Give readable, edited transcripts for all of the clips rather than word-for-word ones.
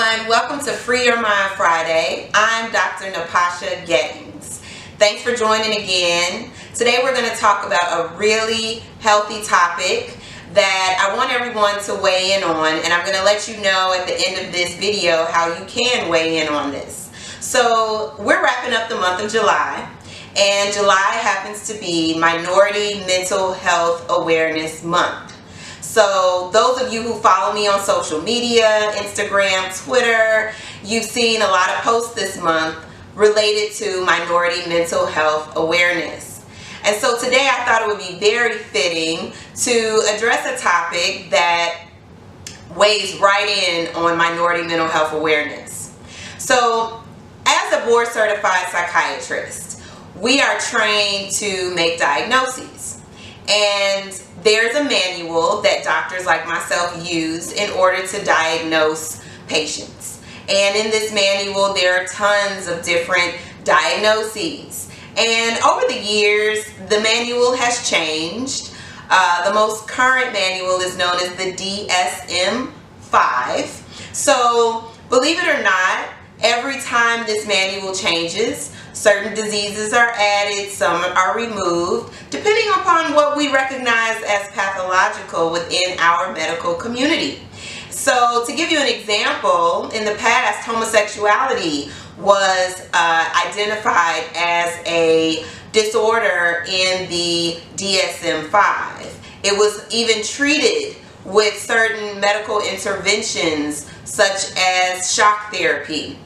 everyone, welcome to Free Your Mind Friday. I'm Dr. Napasha Gettings. Thanks for joining again. Today we're going to talk about a really healthy topic that I want everyone to weigh in on, and I'm going to let you know at the end of this video how you can weigh in on this. So we're wrapping up the month of July, and July happens to be Minority Mental Health Awareness Month. So those of you who follow me on social media, Instagram, Twitter, you've seen a lot of posts this month related to minority mental health awareness. And so today I thought it would be very fitting to address a topic that weighs right in on minority mental health awareness. So as a board certified psychiatrist, we are trained to make diagnoses. And there's a manual that doctors like myself use in order to diagnose patients. And in this manual, there are tons of different diagnoses. And over the years, the manual has changed. The most current manual is known as the DSM-5. So, believe it or not, every time this manual changes, certain diseases are added, some are removed, depending upon what we recognize as pathological within our medical community. So to give you an example, in the past, homosexuality was identified as a disorder in the DSM-5. It was even treated with certain medical interventions such as shock therapy.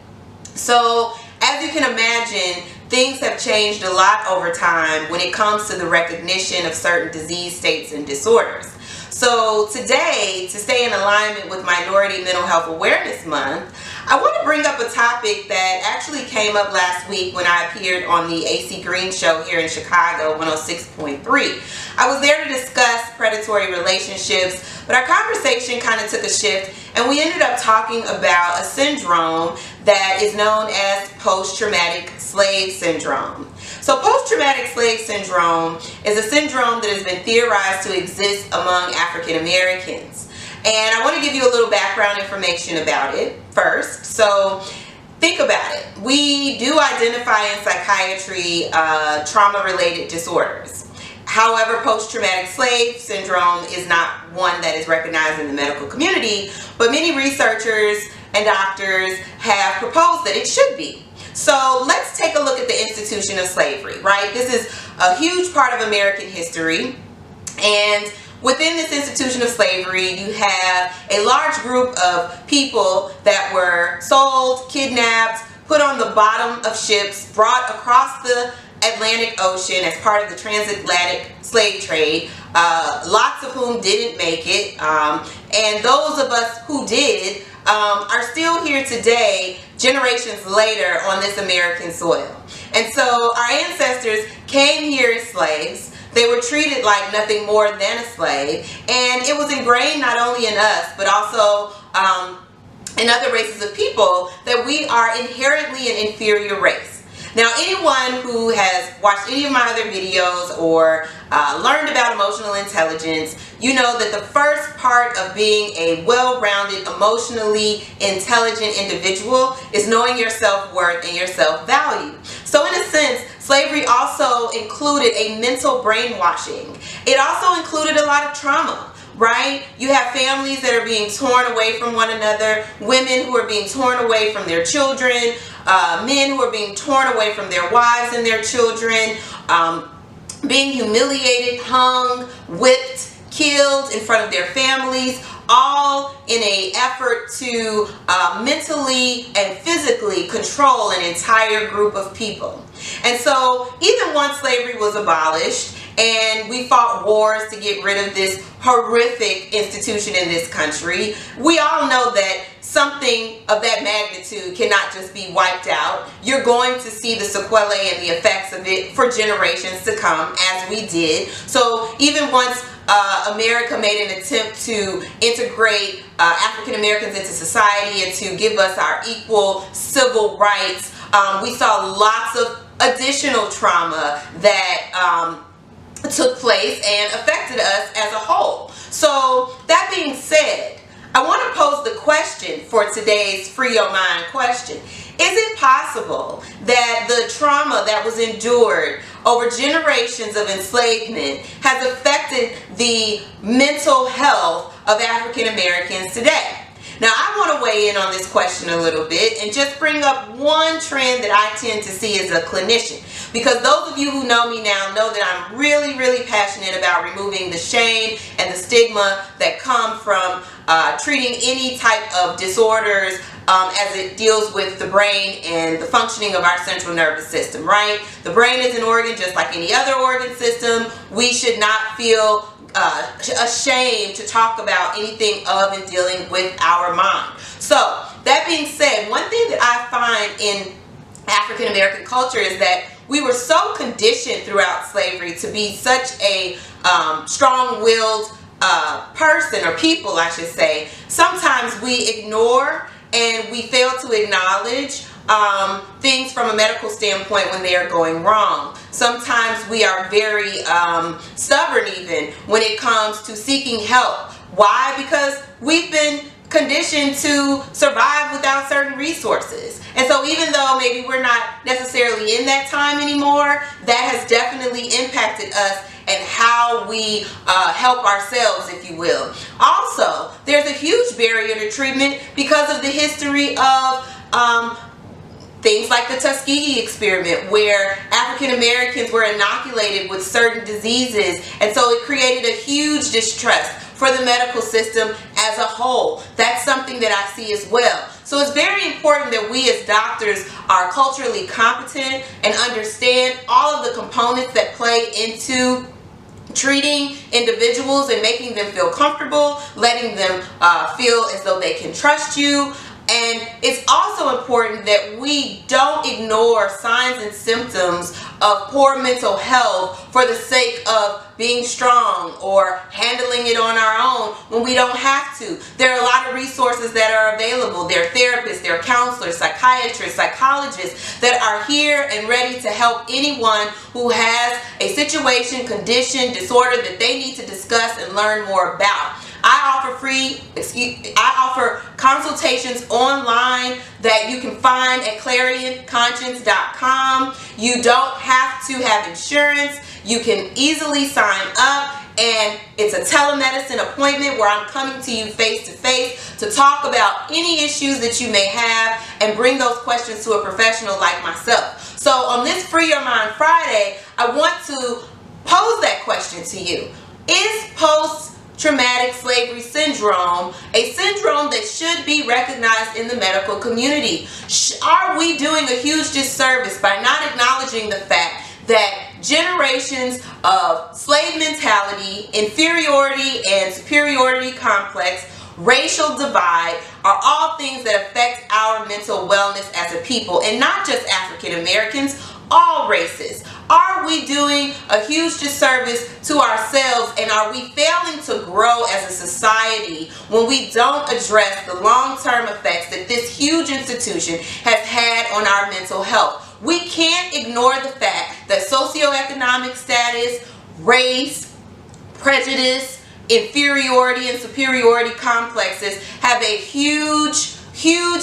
So as you can imagine, things have changed a lot over time when it comes to the recognition of certain disease states and disorders. So today, to stay in alignment with Minority Mental Health Awareness Month, I want to bring up a topic that actually came up last week when I appeared on the AC Green Show here in Chicago, 106.3. I was there to discuss predatory relationships, but our conversation kind of took a shift, and we ended up talking about a syndrome that is known as post-traumatic slave syndrome. So post-traumatic slave syndrome is a syndrome that has been theorized to exist among African Americans. And I want to give you a little background information about it first. So think about it. We do identify in psychiatry trauma-related disorders. However, post-traumatic slave syndrome is not one that is recognized in the medical community, but many researchers and doctors have proposed that it should be. So let's take a look at the institution of slavery, right? This is a huge part of American history, and within this institution of slavery, you have a large group of people that were sold, kidnapped, put on the bottom of ships, brought across the Atlantic Ocean as part of the transatlantic slave trade, lots of whom didn't make it, and those of us who did are still here today, generations later, on this American soil. And so our ancestors came here as slaves. They were treated like nothing more than a slave, and it was ingrained not only in us, but also in other races of people, that we are inherently an inferior race. Now, anyone who has watched any of my other videos or learned about emotional intelligence, you know that the first part of being a well-rounded, emotionally intelligent individual is knowing your self-worth and your self-value. So in a sense, slavery also included a mental brainwashing. It also included a lot of trauma. Right? You have families that are being torn away from one another, women who are being torn away from their children, men who are being torn away from their wives and their children, being humiliated, hung, whipped, killed in front of their families, all in an effort to mentally and physically control an entire group of people. And so even once slavery was abolished and we fought wars to get rid of this horrific institution in this country, we all know that something of that magnitude cannot just be wiped out. You're going to see the sequelae and the effects of it for generations to come, as we did. So even once America made an attempt to integrate African Americans into society and to give us our equal civil rights, we saw lots of additional trauma that took place and affected us as a whole. So that being said, I want to pose pose the question for today's Free Your Mind question. Is it possible that the trauma that was endured over generations of enslavement has affected the mental health of African Americans today? Now, I want to weigh in on this question a little bit and just bring up one trend that I tend to see as a clinician. Because those of you who know me now know that I'm really, really passionate about removing the shame and the stigma that come from treating any type of disorders as it deals with the brain and the functioning of our central nervous system, right? The brain is an organ just like any other organ system. We should not feel ashamed to talk about anything of and dealing with our mind. So, that being said, one thing that I find in African American culture is that we were so conditioned throughout slavery to be such a strong-willed person, or people I should say. Sometimes we ignore and we fail to acknowledge things from a medical standpoint when they are going wrong. Sometimes we are very stubborn even when it comes to seeking help. Why? Because we've been conditioned to survive without certain resources. And so even though maybe we're not necessarily in that time anymore, that has definitely impacted us and how we help ourselves, if you will. Also, there's a huge barrier to treatment because of the history of things like the Tuskegee experiment, where African Americans were inoculated with certain diseases, and so it created a huge distrust for the medical system as a whole. That's something that I see as well. So it's very important that we as doctors are culturally competent and understand all of the components that play into treating individuals and making them feel comfortable, letting them feel as though they can trust you. And it's also important that we don't ignore signs and symptoms of poor mental health for the sake of being strong or handling it on our own when we don't have to. There are a lot of resources that are available. There are therapists, there are counselors, psychiatrists, psychologists that are here and ready to help anyone who has a situation, condition, disorder that they need to discuss and learn more about. I offer consultations online that you can find at ClarionConscience.com. You don't have to have insurance. You can easily sign up, and it's a telemedicine appointment where I'm coming to you face to face to talk about any issues that you may have and bring those questions to a professional like myself. So on this Free Your Mind Friday, I want to pose that question to you. Is post-traumatic slavery syndrome a syndrome that should be recognized in the medical community? Are we doing a huge disservice by not acknowledging the fact that generations of slave mentality, inferiority and superiority complex, racial divide are all things that affect our mental wellness as a people, and not just African Americans, all races? Are we doing a huge disservice to ourselves, and are we failing to grow as a society when we don't address the long-term effects that this huge institution has had on our mental health? We can't ignore the fact that socioeconomic status, race, prejudice, inferiority and superiority complexes have a huge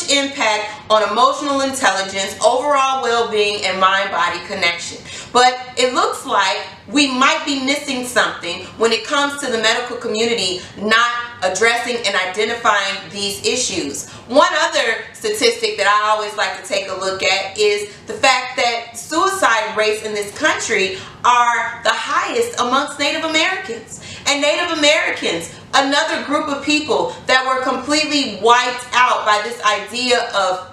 impact on emotional intelligence, overall well-being, and mind-body connection. But it looks like we might be missing something when it comes to the medical community not addressing and identifying these issues. One other statistic that I always like to take a look at is the fact that suicide rates in this country are the highest amongst Native Americans. And Native Americans, another group of people that were completely wiped out by this idea of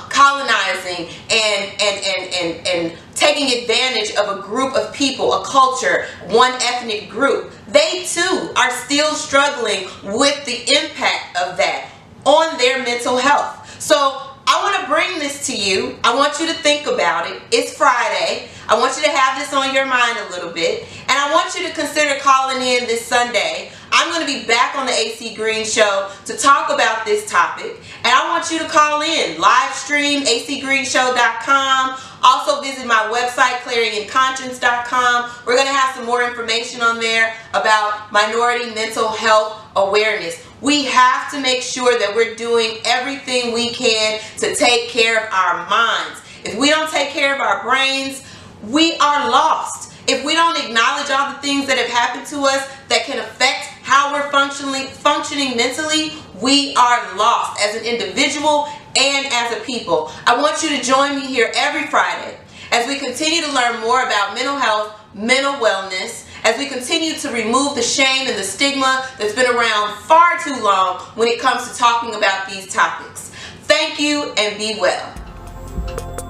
colonizing and taking advantage of a group of people, a culture, one ethnic group. They too are still struggling with the impact of that on their mental health. So I want to bring this to you. I want you to think about it. It's Friday. I want you to have this on your mind a little bit. And I want you to consider calling in this Sunday. I'm going to be back on the AC Green Show to talk about this topic. And I want you to call in, live stream, acgreenshow.com. Also visit my website, ClarionConscience.com. We're going to have some more information on there about minority mental health awareness. We have to make sure that we're doing everything we can to take care of our minds. If we don't take care of our brains, we are lost. If we don't acknowledge all the things that have happened to us that can affect how we're functioning mentally, we are lost as an individual and as a people. I want you to join me here every Friday as we continue to learn more about mental health, mental wellness, as we continue to remove the shame and the stigma that's been around far too long when it comes to talking about these topics. Thank you and be well.